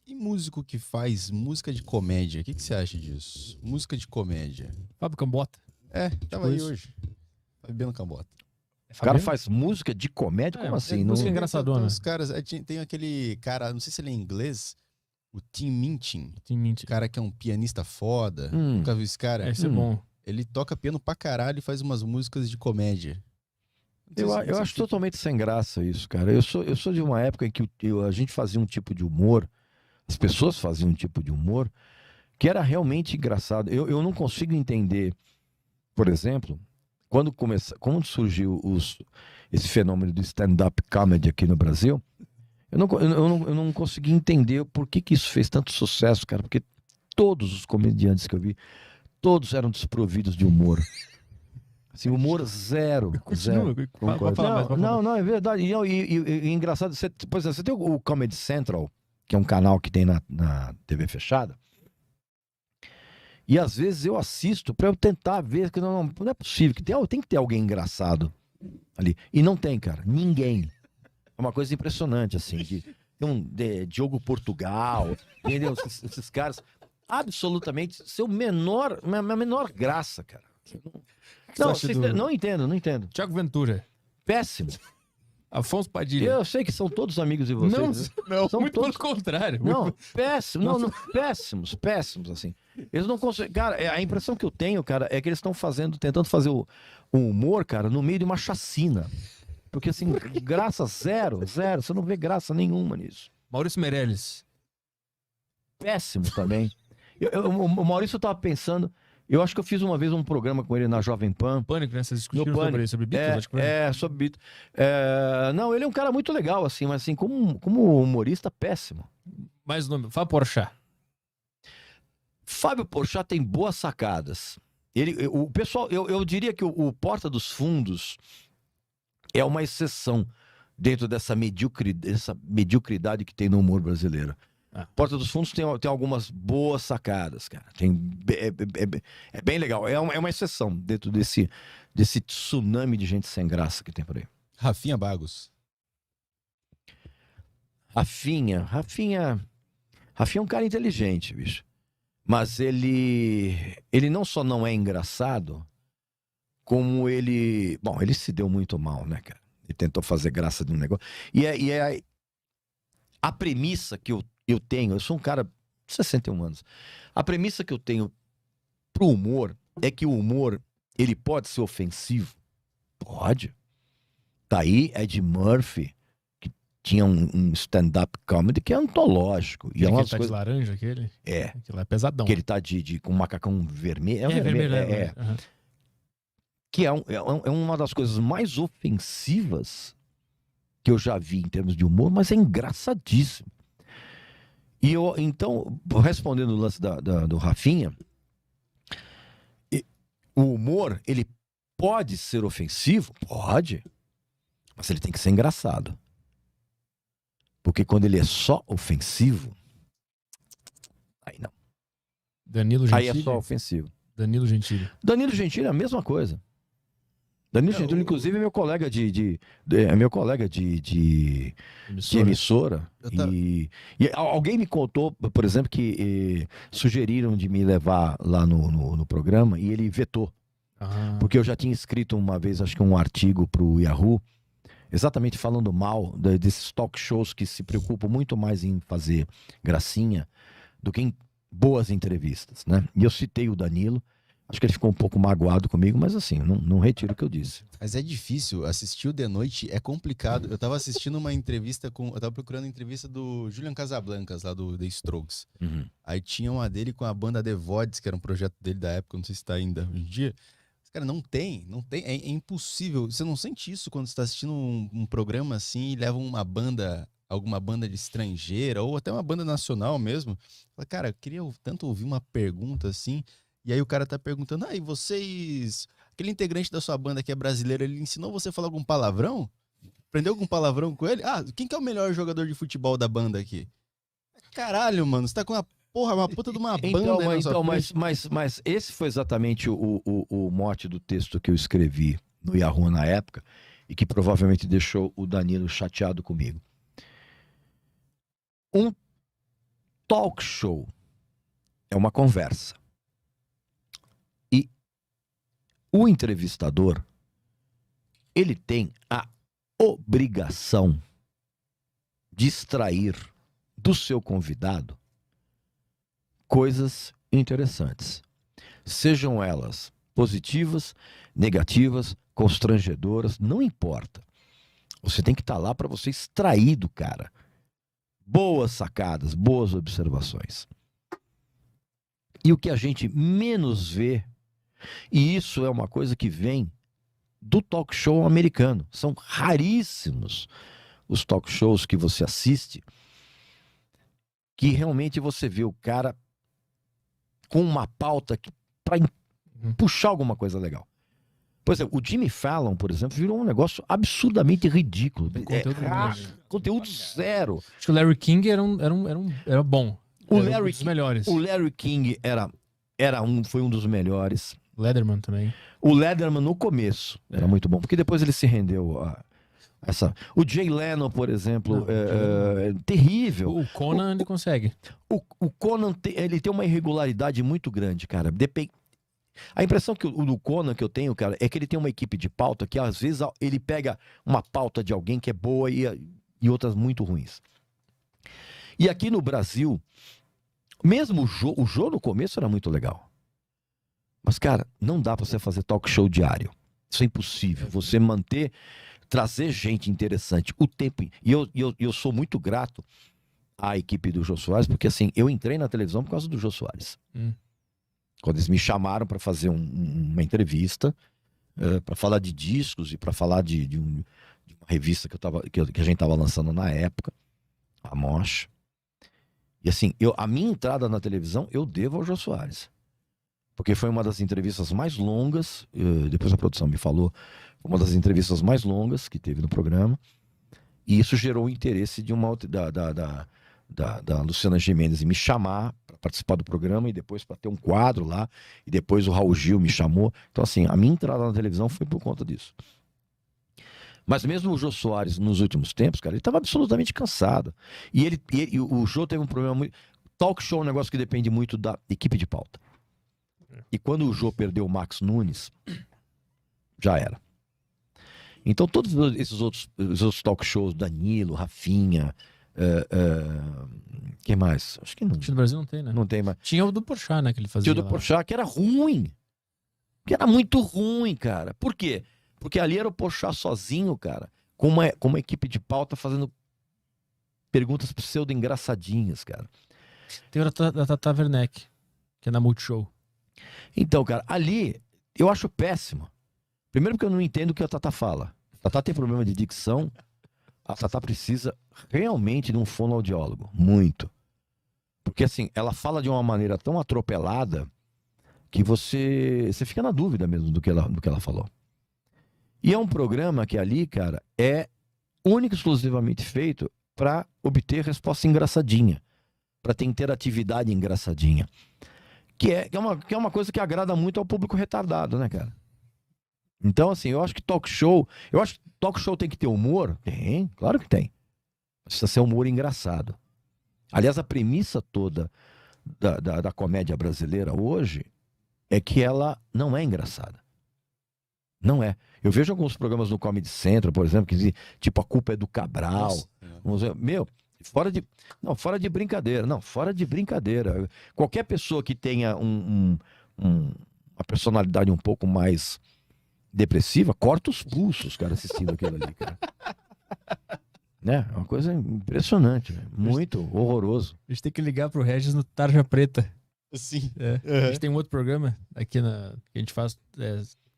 E músico que faz música de comédia, o que você acha disso? Música de comédia. Fábio Cambota. Tava aí isso. hoje. Fabiano Cambota. O cara faz música de comédia? Como assim? música Não... engraçadona. Tem os caras, tem aquele cara, não sei se ele é inglês, o Tim Minchin. O cara que é um pianista foda. Nunca viu esse cara? Esse é bom. Ele toca piano pra caralho e faz umas músicas de comédia. Eu acho totalmente sem graça isso, cara. Eu sou de uma época em que a gente fazia um tipo de humor, as pessoas faziam um tipo de humor que era realmente engraçado. Eu não consigo entender, por exemplo, quando surgiu esse fenômeno do stand-up comedy aqui no Brasil, eu não consegui entender por que isso fez tanto sucesso, cara, porque todos os comediantes que eu vi, todos eram desprovidos de humor. Assim, humor zero. Continua. Não, é verdade. E engraçado, por exemplo, você tem o Comedy Central, que é um canal que tem na TV fechada, e às vezes eu assisto pra eu tentar ver, que não é possível, que tem que ter alguém engraçado ali. E não tem, cara, ninguém. É uma coisa impressionante, assim, Diogo Portugal, entendeu? Esses caras, absolutamente, a menor graça, cara. Não entendo. Thiago Ventura. Péssimo. Afonso Padilha. Eu sei que são todos amigos de vocês. Não, são muito todos... pelo contrário. Não, péssimos, assim. Eles não conseguem... Cara, a impressão que eu tenho, cara, é que eles estão tentando fazer o humor, cara, no meio de uma chacina. Porque, assim, graça zero. Você não vê graça nenhuma nisso. Maurício Meirelles. Péssimo também. O Maurício, eu tava pensando... Eu acho que eu fiz uma vez um programa com ele na Jovem Pan. Pânico, né? Vocês discutiram sobre Beatles? Acho que foi. Sobre Beatles. Não, ele é um cara muito legal, assim, mas assim, como humorista, péssimo. Mais o nome, Fábio Porchat. Fábio Porchat tem boas sacadas. O pessoal, eu diria que o Porta dos Fundos é uma exceção dentro dessa mediocridade que tem no humor brasileiro. Porta dos Fundos tem algumas boas sacadas, cara. É bem legal. É uma exceção dentro desse tsunami de gente sem graça que tem por aí. Rafinha Bagos. Rafinha é um cara inteligente, bicho. Mas ele não só não é engraçado, como ele... Bom, ele se deu muito mal, né, cara? Ele tentou fazer graça de um negócio. E a premissa que eu tenho, eu sou um cara de 61 anos. A premissa que eu tenho pro humor é que o humor, ele pode ser ofensivo? Pode. Tá aí Ed Murphy, que tinha um stand-up comedy que é antológico. E Aquele tá de laranja, aquele? É. Aquele lá é pesadão. Que ele tá com um macacão vermelho. Vermelho. Uhum. Que é uma das coisas mais ofensivas que eu já vi em termos de humor, mas é engraçadíssimo. E então, respondendo o lance do Rafinha, o humor, ele pode ser ofensivo? Pode. Mas ele tem que ser engraçado. Porque quando ele é só ofensivo, aí não. Danilo Gentili? Aí é só ofensivo. Danilo Gentili é a mesma coisa. Danilo Gentili, inclusive, é meu colega de emissora. E alguém me contou, por exemplo, que sugeriram de me levar lá no programa e ele vetou. Porque eu já tinha escrito uma vez, acho que um artigo pro Yahoo, exatamente falando mal desses talk shows que se preocupam muito mais em fazer gracinha do que em boas entrevistas, né? E eu citei o Danilo. Acho que ele ficou um pouco magoado comigo, mas assim, não retiro o que eu disse. Mas é difícil, assistir o The Noite é complicado. Eu tava assistindo uma entrevista eu tava procurando a entrevista do Julian Casablancas, lá do The Strokes. Uhum. Aí tinha uma dele com a banda The Voids, que era um projeto dele da época, não sei se tá ainda hoje em dia. Cara, não tem, é impossível. Você não sente isso quando você tá assistindo um programa assim e leva alguma banda de estrangeira, ou até uma banda nacional mesmo. Fala, cara, eu queria tanto ouvir uma pergunta assim. E aí o cara tá perguntando, e vocês... Aquele integrante da sua banda que é brasileiro, ele ensinou você a falar algum palavrão? Aprendeu algum palavrão com ele? Quem que é o melhor jogador de futebol da banda aqui? Caralho, mano, você tá com uma puta de uma banda aí na sua frente. Mas esse foi exatamente o mote do texto que eu escrevi no Yahoo na época e que provavelmente deixou o Danilo chateado comigo. talk show é uma conversa. E o entrevistador, ele tem a obrigação de extrair do seu convidado coisas interessantes. Sejam elas positivas, negativas, constrangedoras, não importa. Você tem que estar lá para você extrair do cara boas sacadas, boas observações. E o que a gente menos vê, e isso é uma coisa que vem do talk show americano. São raríssimos os talk shows que você assiste que realmente você vê o cara com uma pauta para puxar alguma coisa legal. Por exemplo, o Jimmy Fallon, por exemplo, virou um negócio absurdamente ridículo. Conteúdo zero. Acho que o Larry King era bom. Era um dos melhores. O Larry King foi um dos melhores. Letterman também. O Letterman no começo era muito bom, porque depois ele se rendeu a essa. O Jay Leno, por exemplo, é terrível. O Conan ele consegue. O Conan ele tem uma irregularidade muito grande, cara. A impressão do Conan que eu tenho, cara, é que ele tem uma equipe de pauta que às vezes ele pega uma pauta de alguém que é boa e outras muito ruins. E aqui no Brasil, mesmo o Jô no começo era muito legal. Mas, cara, não dá pra você fazer talk show diário. Isso é impossível. Você trazer gente interessante o tempo. E eu sou muito grato à equipe do Jô Soares, porque assim, eu entrei na televisão por causa do Jô Soares. Quando eles me chamaram para fazer uma entrevista, para falar de discos e para falar de uma revista que a gente estava lançando na época, a Mosh. E assim, a minha entrada na televisão eu devo ao Jô Soares. Porque foi uma das entrevistas mais longas, depois a produção me falou, foi uma das entrevistas mais longas que teve no programa. E isso gerou o interesse de da Luciana Gimenez em me chamar para participar do programa e depois para ter um quadro lá, e depois o Raul Gil me chamou. Então assim, a minha entrada na televisão foi por conta disso. Mas mesmo o Jô Soares nos últimos tempos, cara, ele estava absolutamente cansado. E o Jô teve um problema muito... Talk show é um negócio que depende muito da equipe de pauta. E quando o Jô perdeu o Max Nunes, já era. Então todos esses outros talk shows, Danilo, Rafinha... quem mais? Acho que não. No Brasil não tem, né? Não tem mais. Tinha o do Porchat, né? Que ele fazia. Tinha o do Porchat, que era ruim. Que era muito ruim, cara. Por quê? Porque ali era o Porchat sozinho, cara, com uma equipe de pauta fazendo perguntas pseudo-engraçadinhas, cara. Tem o da Tata Werneck, que é na Multishow. Então, cara, ali eu acho péssimo. Primeiro porque eu não entendo o que a Tata fala. A Tata tem problema de dicção. A Tata precisa realmente de um fonoaudiólogo. Muito. Porque assim, ela fala de uma maneira tão atropelada que você fica na dúvida mesmo do que ela falou. E é um programa que ali, cara, é único e exclusivamente feito para obter resposta engraçadinha. Para ter interatividade engraçadinha. Que é uma coisa que agrada muito ao público retardado, né, cara? Então, assim, eu acho que talk show tem que ter humor? Tem, claro que tem. Precisa ser humor engraçado. Aliás, a premissa toda da comédia brasileira hoje é que ela não é engraçada. Não é. Eu vejo alguns programas no Comedy Central, por exemplo, que dizem, tipo, a culpa é do Cabral. Nossa. Meu, fora de brincadeira. Não, fora de brincadeira. Qualquer pessoa que tenha uma personalidade um pouco mais depressiva, corta os pulsos, cara, assistindo aquilo ali, cara. Né? É uma coisa impressionante, véio. Muito horroroso. A gente tem que ligar pro Regis no Tarja Preta. Sim. A gente tem um outro programa aqui que a gente faz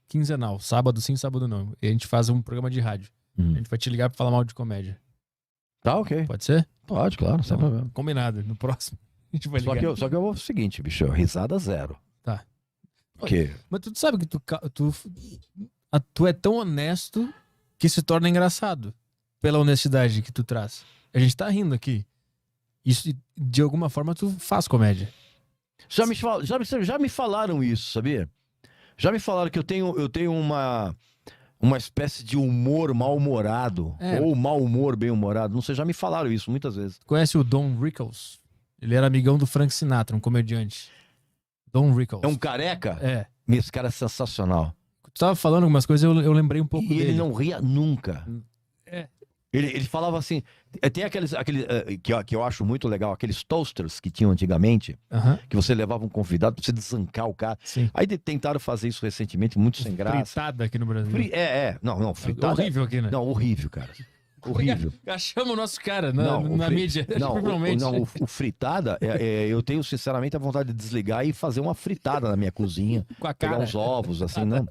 quinzenal, sábado sim, sábado não. E a gente faz um programa de rádio. A gente vai te ligar pra falar mal de comédia. Tá, ok. Pode ser? Pode, claro, sem problema. Combinado, no próximo a gente vai ligar. Só que eu vou o seguinte, bicho, risada zero. Tá. Porque... Mas tu sabe que tu é tão honesto que se torna engraçado. Pela honestidade que tu traz. A gente tá rindo aqui. Isso, de alguma forma, tu faz comédia. Já me falaram isso, sabia? Já me falaram que eu tenho uma espécie de humor mal-humorado. Ou mau humor bem-humorado. Não sei, já me falaram isso muitas vezes. Conhece o Don Rickles? Ele era amigão do Frank Sinatra, um comediante. Don Rickles. É um careca? É. Esse cara é sensacional. Tu tava falando algumas coisas, eu lembrei um pouco E dele. ele não ria nunca. É. Ele falava assim... Tem aqueles que eu acho muito legal, aqueles toasters que tinham antigamente, Aham, que você levava um convidado pra você desancar o cara. sim. Aí tentaram fazer isso recentemente, muito sem graça. Fritada aqui no Brasil. Não, fritada. Horrível aqui, né? Não, horrível, cara. Horrível. Achamos o nosso cara Não, na mídia. Provavelmente. o fritada, eu tenho sinceramente a vontade de desligar e fazer uma fritada na minha cozinha. Com a Pegar cara. uns ovos, assim, não.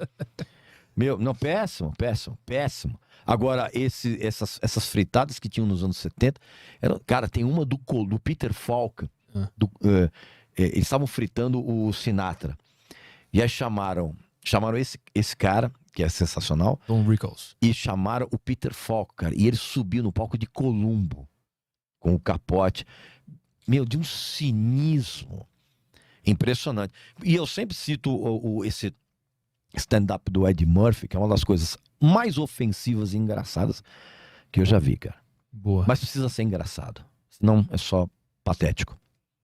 Meu, não, péssimo. Agora, essas fritadas que tinham nos anos 70, cara, tem uma do Peter Falk. Eles estavam fritando o Sinatra. E aí chamaram esse cara, que é sensacional, Don Rickles. e chamaram o Peter Falk, cara. E ele subiu no palco de Columbo, com o capote. Meu, de um cinismo impressionante. E eu sempre cito esse stand-up do Eddie Murphy, que é uma das coisas mais ofensivas e engraçadas que eu já vi, cara. Boa. Mas precisa ser engraçado. Senão é só patético.